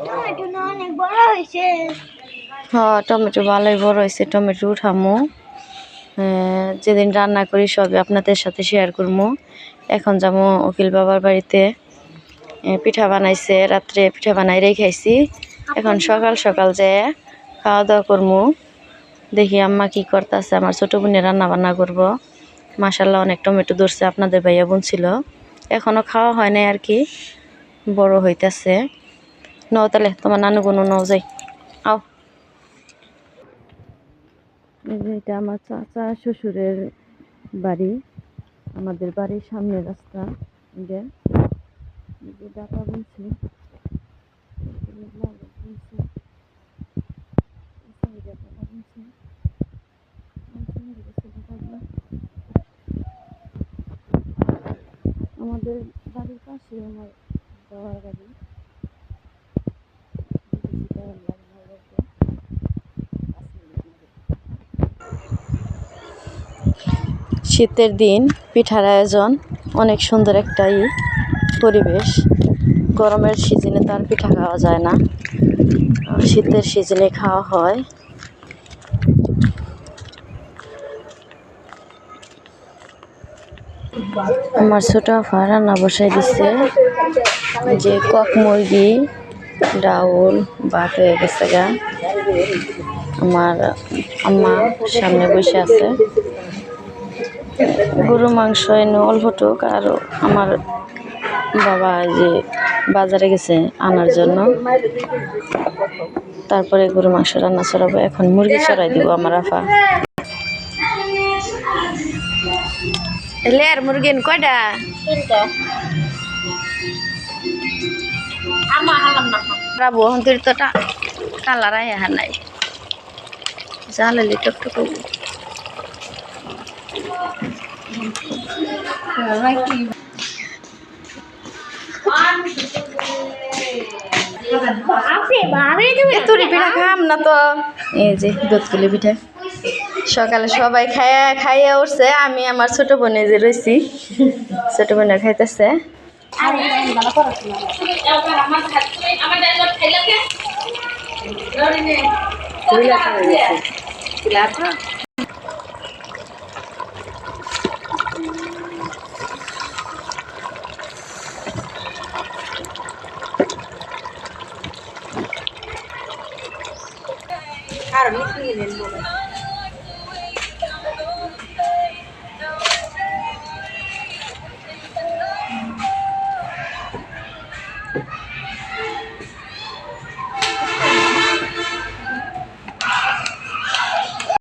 Tomato না অনেক বড় হয়েছে। হ্যাঁ টমেটো ভালোই বড় হয়েছে, টমেটো উঠামো যেদিন রান্না করি সবই আপনাদের সাথে শেয়ার করবো। এখন যাবো উকিল বাবার বাড়িতে, পিঠা বানাইছে, রাত্রে পিঠা বানাই রেখাইছি। এখন সকাল সকাল যেয়ে খাওয়া দাওয়া করবো। দেখি আম্মা কি করতেছে, আমার ছোট বোনে রান্না বান্না করবো। মাশাল্লাহ অনেক টমেটো ধরছে, আপনাদের ভাইয়া বোন ছিল। এখনো খাওয়া হয় নাই আর কি, বড় হইতেছে। নাও তাহলে তোমার নানু বোন নাও যাই, আও। এটা আমার চাচা শ্বশুরের বাড়ি, আমাদের বাড়ির সামনে রাস্তা। ডাটা বুনছি, আমাদের বাড়ির পাশে আমার বাবার বাড়ি। শীতের দিন পিঠার আয়োজন, অনেক সুন্দর একটা পরিবেশ। গরমের সিজনে তো আর পিঠা খাওয়া যায় না, শীতের সিজনে খাওয়া হয়। আমার ছোট আপা রান্না বসাই দিচ্ছে, যে কক মুরগি, ডাউল, ভাত হয়ে গেছে গা। আমার আম্মা সামনে বসে আছে। গরু মাংস এনে অল্পটুক, আর আমার বাবা যে বাজারে গেছে আনার জন্য। তারপরে গরু মাংস রান্না চড়াবো। এখন মুরগি চড়াই দিব আমার আফা। লেয়ার মুরগি কয়টা? কালার আয় নাই, জ্বালালি টকটক। পিঠা খাম না তো, এই যে দুধগুলি পিঠা সকালে সবাই খাইয়া উঠছে। আমি আমার ছোট বোনে যে রয়েছি, ছোট বোনে খাইতেছে।